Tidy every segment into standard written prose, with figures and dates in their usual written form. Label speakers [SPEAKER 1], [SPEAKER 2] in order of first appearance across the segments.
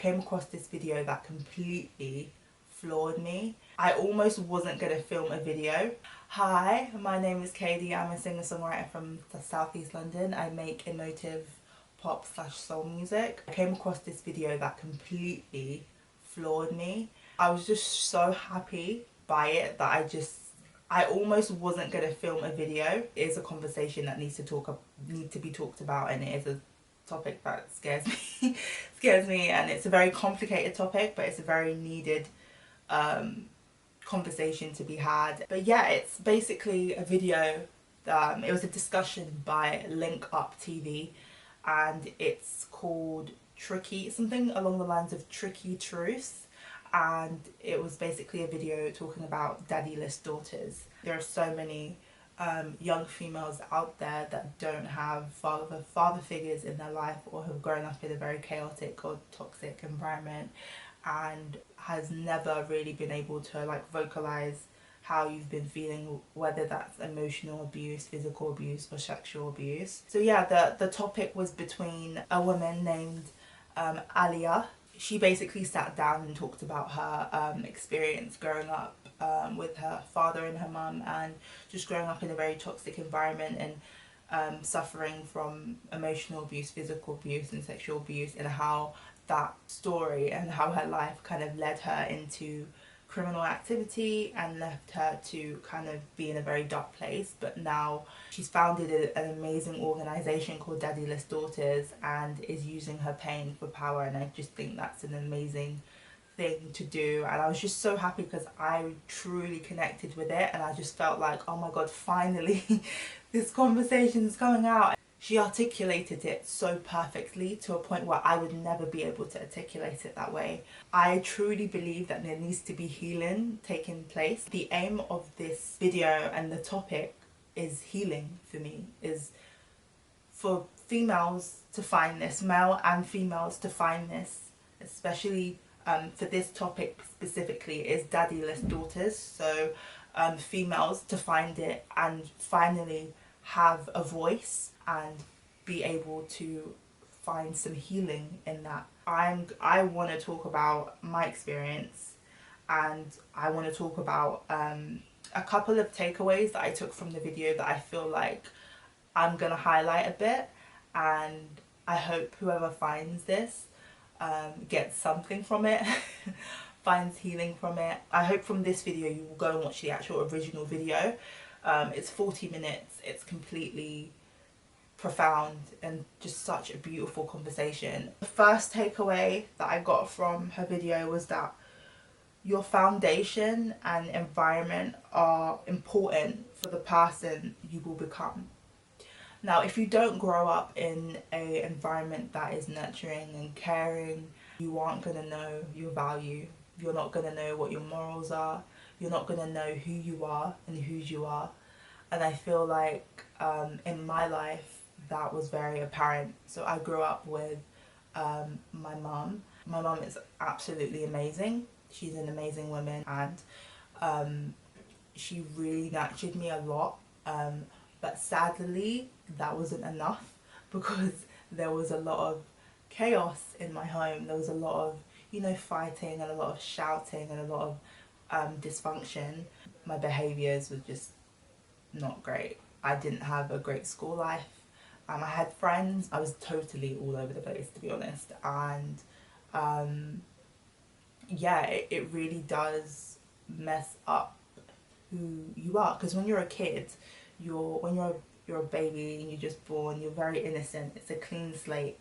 [SPEAKER 1] came across this video that completely floored me. I almost wasn't going to film a video. Hi, my name is Katie. I'm a singer-songwriter from Southeast London. I make emotive pop / soul music. I came across this video that completely floored me. I was just so happy by it that I almost wasn't going to film a video. It is a conversation that needs to be talked about, and it is a topic that scares me and it's a very complicated topic, but it's a very needed conversation to be had. But yeah, it's basically a video. It was a discussion by LinkUpTV, and it's called Tricky, something along the lines of Tricky Truths, and it was basically a video talking about Daddyless Daughters. There are so many young females out there that don't have father figures in their life, or have grown up in a very chaotic or toxic environment, and has never really been able to like vocalize how you've been feeling, whether that's emotional abuse, physical abuse, or sexual abuse. So yeah, the topic was between a woman named Aliyah. She basically sat down and talked about her experience growing up with her father and her mum, and just growing up in a very toxic environment, and suffering from emotional abuse, physical abuse, and sexual abuse, and how that story and how her life kind of led her into criminal activity and left her to kind of be in a very dark place. But now she's founded an amazing organisation called Daddyless Daughters and is using her pain for power, and I just think that's an amazing thing to do. And I was just so happy because I truly connected with it, and I just felt like, oh my god, finally this conversation's coming out. She articulated it so perfectly to a point where I would never be able to articulate it that way. I truly believe that there needs to be healing taking place. The aim of this video and the topic is healing for me, is for females to find this, male and females to find this, especially for this topic specifically is Daddyless Daughters. So females to find it and finally have a voice and be able to find some healing in that. I want to talk about my experience, and I want to talk about a couple of takeaways that I took from the video that I feel like I'm gonna highlight a bit, and I hope whoever finds this gets something from it, finds healing from it. I hope from this video you will go and watch the actual original video. It's 40 minutes, it's completely profound and just such a beautiful conversation. The first takeaway that I got from her video was that your foundation and environment are important for the person you will become. Now, if you don't grow up in an environment that is nurturing and caring, you aren't going to know your value. You're not going to know what your morals are. You're not going to know who you are and whose you are. And I feel like in my life that was very apparent. So I grew up with my mum. My mum is absolutely amazing. She's an amazing woman, and she really nurtured me a lot. But sadly, that wasn't enough, because there was a lot of chaos in my home. There was a lot of, you know, fighting and a lot of shouting and a lot of dysfunction. My behaviours were just not great. I didn't have a great school life. I had friends. I was totally all over the place, to be honest. And yeah, it really does mess up who you are, because when you're a kid, you're a baby and you're just born, you're very innocent, it's a clean slate.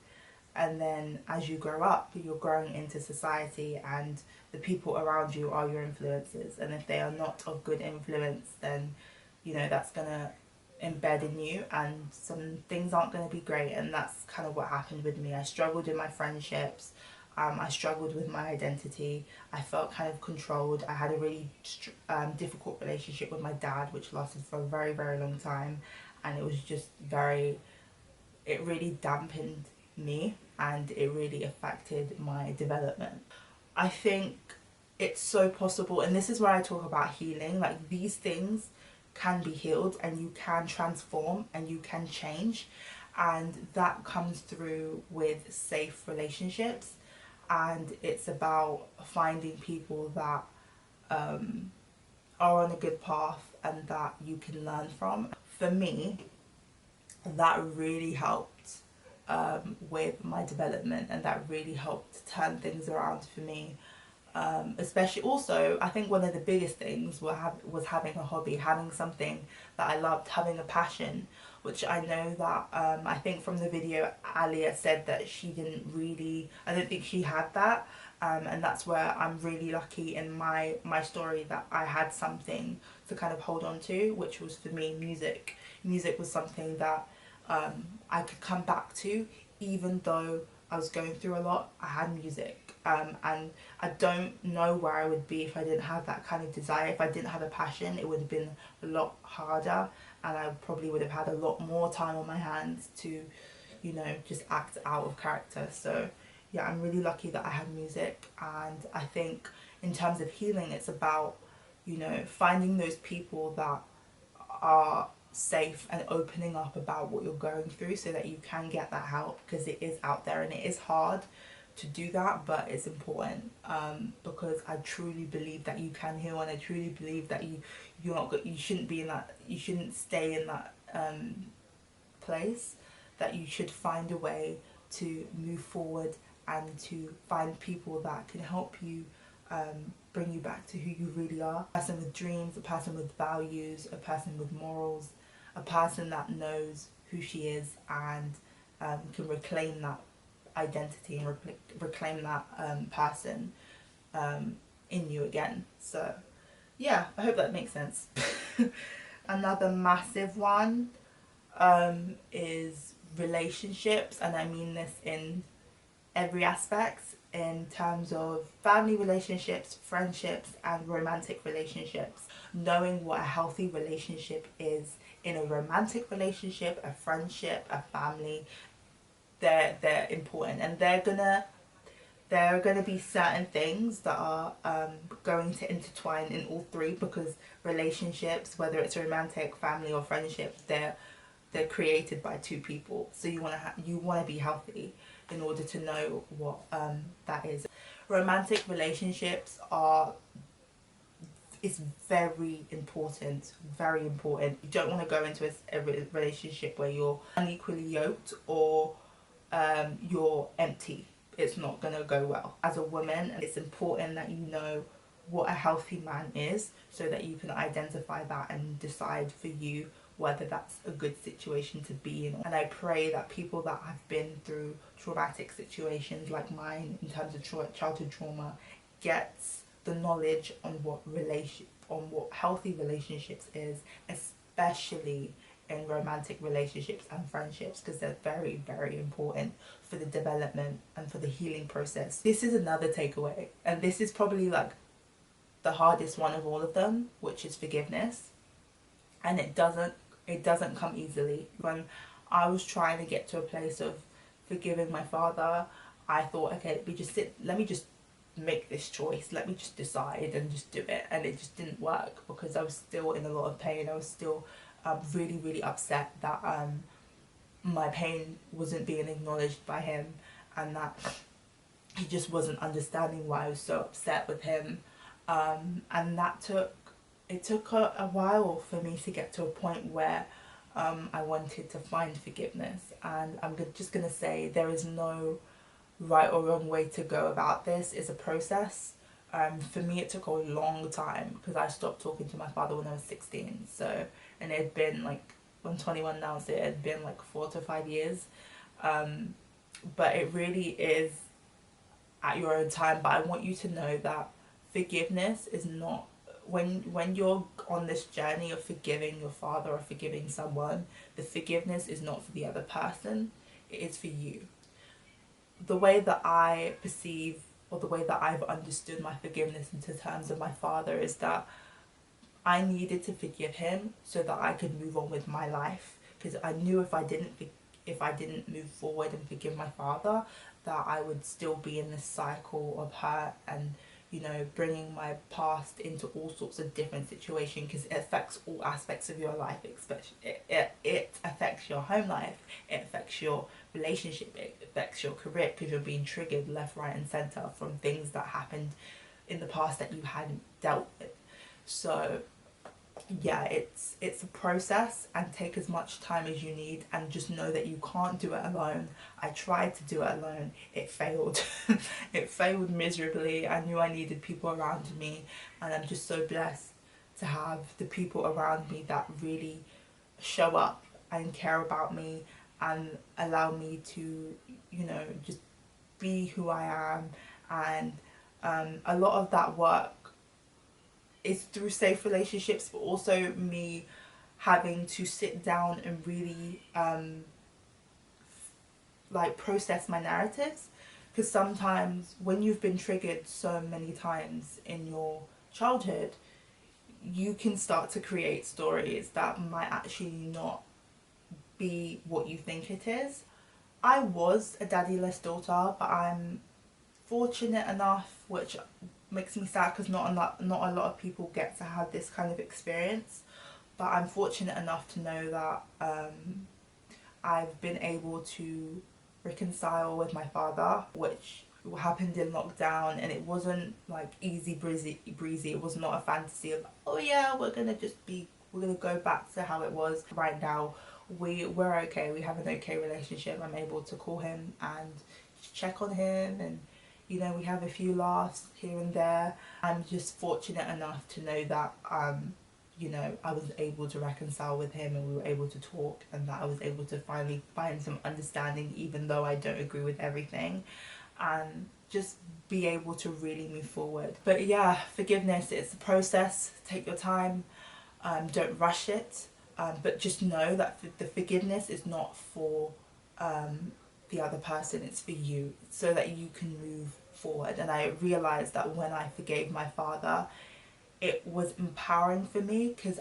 [SPEAKER 1] And then as you grow up, you're growing into society, and the people around you are your influences, and if they are not of good influence, then you know that's gonna embed in you, and some things aren't going to be great. And that's kind of what happened with me. I struggled in my friendships, I struggled with my identity, I felt kind of controlled. I had a really difficult relationship with my dad, which lasted for a very, very long time, and it was just it really dampened me, and it really affected my development. I think it's so possible, and this is where I talk about healing, like these things can be healed, and you can transform, and you can change, and that comes through with safe relationships. and it's about finding people that are on a good path and that you can learn from. For me, that really helped with my development, and that really helped turn things around for me. Especially also, I think one of the biggest things was having a hobby, having something that I loved, having a passion, which I know that I think from the video Aliyah said that she didn't really, I don't think she had that. And that's where I'm really lucky in my story, that I had something to kind of hold on to, which was for me music. Music was something that I could come back to, even though I was going through a lot. I had music, and I don't know where I would be if I didn't have that kind of desire. If I didn't have a passion, it would have been a lot harder, and I probably would have had a lot more time on my hands to, you know, just act out of character. So yeah, I'm really lucky that I had music. And I think in terms of healing, it's about, you know, finding those people that are safe and opening up about what you're going through, so that you can get that help, because it is out there and it is hard to do that, but it's important, because I truly believe that you can heal, and I truly believe that you shouldn't be in that, you shouldn't stay in that place, that you should find a way to move forward and to find people that can help you bring you back to who you really are. A person with dreams, a person with values, a person with morals, a person that knows who she is and can reclaim that identity and reclaim that person in you again. So yeah, I hope that makes sense. Another massive one is relationships, and I mean this in every aspect, in terms of family relationships, friendships and romantic relationships. Knowing what a healthy relationship is in a romantic relationship, a friendship, a family, they're important, and there are gonna be certain things that are going to intertwine in all three, because relationships, whether it's romantic, family or friendship, they're created by two people. So you want to be healthy in order to know what that is. Romantic relationships is very important, very important. You don't want to go into a relationship where you're unequally yoked or you're empty. It's not going to go well. As a woman, it's important that you know what a healthy man is, so that you can identify that and decide for you whether that's a good situation to be in. And I pray that people that have been through traumatic situations like mine, in terms of childhood trauma, gets the knowledge on what healthy relationships is, especially in romantic relationships and friendships, because they're very, very important for the development and for the healing process. This is another takeaway, and this is probably like the hardest one of all of them, which is forgiveness. And it doesn't come easily. When I was trying to get to a place of forgiving my father, I thought, okay, let me just make this choice, let me just decide and just do it. And it just didn't work, because I was still in a lot of pain. I was still really, really upset that my pain wasn't being acknowledged by him, and that he just wasn't understanding why I was so upset with him. And it took a while for me to get to a point where I wanted to find forgiveness. And I'm just going to say, there is no right or wrong way to go about this. It's a process. For me, it took a long time, because I stopped talking to my father when I was 16. So, and it had been like, I'm 21 now, so it had been like 4 to 5 years. But it really is at your own time. But I want you to know that forgiveness is not, when you're on this journey of forgiving your father or forgiving someone, the forgiveness is not for the other person, it is for you. The way that I perceive, or the way that I've understood my forgiveness into terms of my father, is that I needed to forgive him so that I could move on with my life, because I knew if I didn't move forward and forgive my father, that I would still be in this cycle of hurt and, you know, bringing my past into all sorts of different situations, because it affects all aspects of your life. It affects your home life, it affects your relationship, it affects your career, because you're being triggered left, right and centre from things that happened in the past that you hadn't dealt with. So yeah, it's a process, and take as much time as you need, and just know that you can't do it alone. I tried to do it alone, it failed. It failed miserably. I knew I needed people around me, and I'm just so blessed to have the people around me that really show up and care about me and allow me to, you know, just be who I am. And a lot of that work is through safe relationships, but also me having to sit down and really like process my narratives, because sometimes when you've been triggered so many times in your childhood, you can start to create stories that might actually not be what you think it is. I was a daddyless daughter, but I'm fortunate enough, which makes me sad because not a lot of people get to have this kind of experience, but I'm fortunate enough to know that I've been able to reconcile with my father, which happened in lockdown, and it wasn't like easy breezy. It was not a fantasy of, oh yeah, we're gonna go back to how it was. Right now we're okay, we have an okay relationship. I'm able to call him and check on him, and you know, we have a few laughs here and there. I'm just fortunate enough to know that you know, I was able to reconcile with him, and we were able to talk, and that I was able to finally find some understanding, even though I don't agree with everything, and just be able to really move forward. But yeah, forgiveness, it's a process. Take your time, don't rush it, but just know that the forgiveness is not for the other person, it's for you, so that you can move forward. And I realized that when I forgave my father, it was empowering for me, because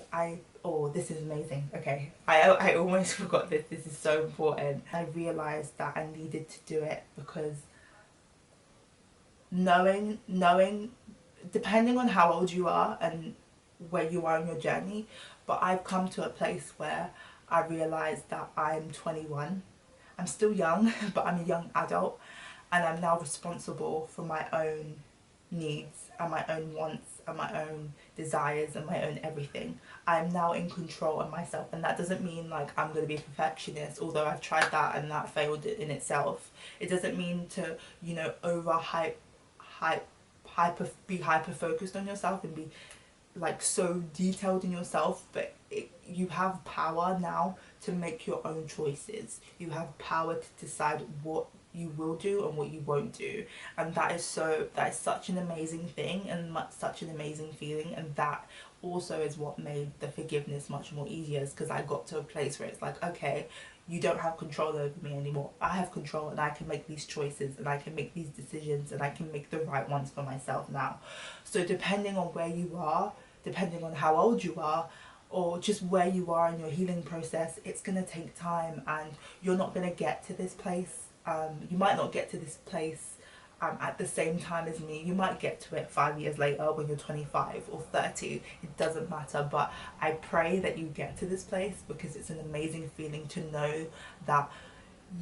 [SPEAKER 1] oh, this is amazing. Okay, I almost forgot this. This is so important. I realized that I needed to do it, because knowing, depending on how old you are and where you are in your journey, but I've come to a place where I realized that I'm 21. I'm still young, but I'm a young adult, and I'm now responsible for my own needs and my own wants and my own desires and my own everything. I'm now in control of myself, and that doesn't mean like I'm going to be a perfectionist, although I've tried that and that failed in itself. It doesn't mean to, you know, be hyper focused on yourself and be like so detailed in yourself, but you have power now to make your own choices. You have power to decide what you will do and what you won't do, and that is such an amazing thing, and such an amazing feeling. And that also is what made the forgiveness much more easier, because I got to a place where it's like, okay, you don't have control over me anymore. I have control, and I can make these choices, and I can make these decisions, and I can make the right ones for myself now. So depending on where you are, depending on how old you are, or just where you are in your healing process, it's going to take time, and you're not going to get to this place. You might not get to this place at the same time as me. You might get to it 5 years later when you're 25 or 30. It doesn't matter, but I pray that you get to this place, because it's an amazing feeling to know that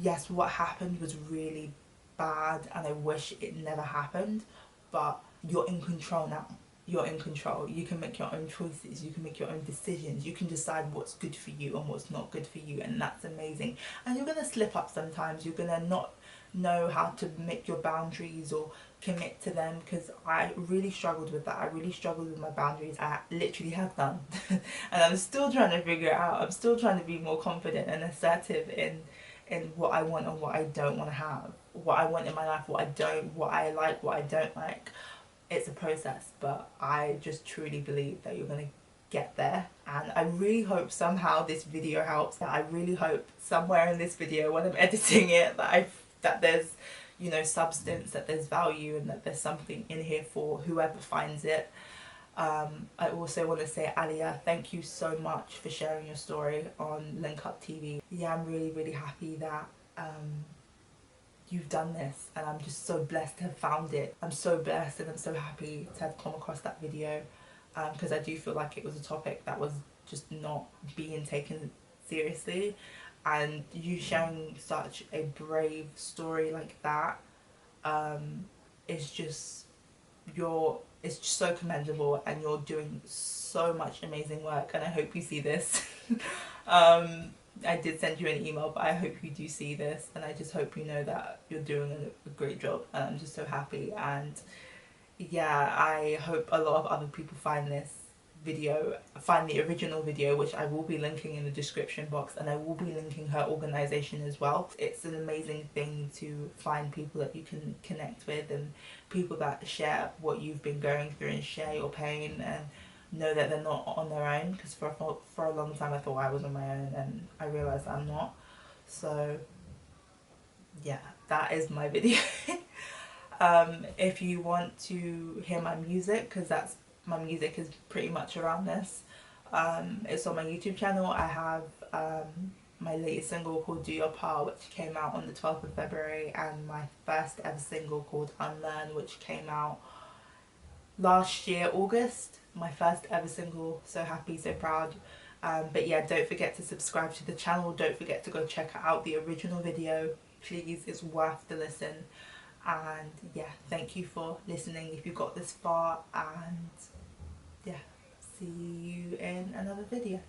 [SPEAKER 1] yes, what happened was really bad and I wish it never happened, but you're in control now. You're in control. You can make your own choices, you can make your own decisions, you can decide what's good for you and what's not good for you, and that's amazing. And you're going to slip up sometimes, you're going to not know how to make your boundaries or commit to them, because I really struggled with that. I really struggled with my boundaries. I literally have done and I'm still trying to figure it out. I'm still trying to be more confident and assertive in what I want and what I don't want to have, what I want in my life, what I don't, what I like, what I don't like. It's a process, but I just truly believe that you're going to get there, and I really hope somehow this video helps. I really hope somewhere in this video when I'm editing it that there's, you know, substance, that there's value, and that there's something in here for whoever finds it. I also want to say, Aliyah, thank you so much for sharing your story on LinkUpTV. Yeah, I'm really happy that you've done this, and I'm just so blessed to have found it. I'm so blessed and I'm so happy to have come across that video, because I do feel like it was a topic that was just not being taken seriously, and you sharing such a brave story like that is just it's just so commendable, and you're doing so much amazing work, and I hope you see this. I did send you an email, but I hope you do see this, and I just hope you know that you're doing a great job, and I'm just so happy. And yeah, I hope a lot of other people find the original video, which I will be linking in the description box, and I will be linking her organisation as well. It's an amazing thing to find people that you can connect with, and people that share what you've been going through and share your pain, and know that they're not on their own, because for a long time I thought I was on my own, and I realised I'm not. So yeah, that is my video. If you want to hear my music, because my music is pretty much around this, it's on my YouTube channel. I have my latest single called Do Your Part, which came out on the 12th of February, and my first ever single called Unlearn, which came out last year, August. My first ever single. So happy, so proud. But yeah, don't forget to subscribe to the channel. Don't forget to go check out the original video. Please, it's worth the listen. And yeah, thank you for listening if you got this far, and yeah, see you in another video.